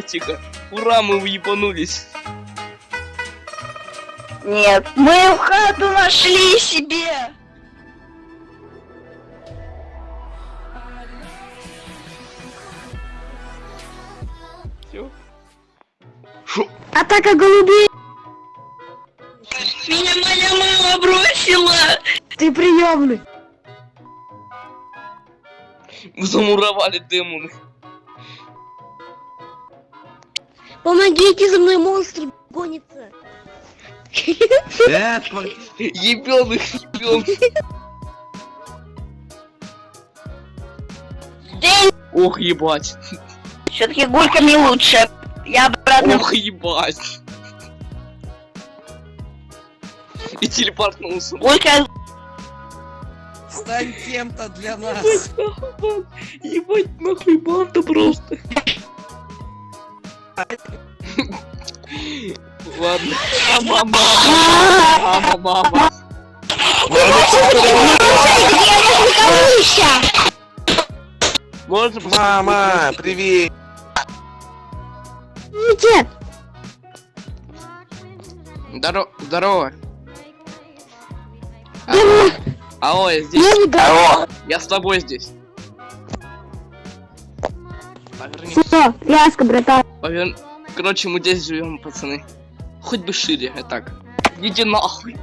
Тихо. Ура, мы уебанулись. Нет, мы в хату нашли себе. Всё. Шо? Атака голубей! Меня моя мама бросила. Ты приемный! Мы замуровали демоны. Помогите, за мной монстр гонится! Ебён их. День. Ох, ебать. Все-таки гульками лучше. Я обратно. Ох, ебать. И телепортнулся. Гулька. Стань кем-то для нас. Ебать, нахуй банда просто. Ладно. Мама. Можно Мама, привет. Идите! Здорово. Здорово. Алло, я здесь. Я не готов. Я с тобой здесь. Поверни. Всё, ляска, братан. Короче, мы здесь живем, пацаны. Хоть бы шире, а так. Иди нахуй.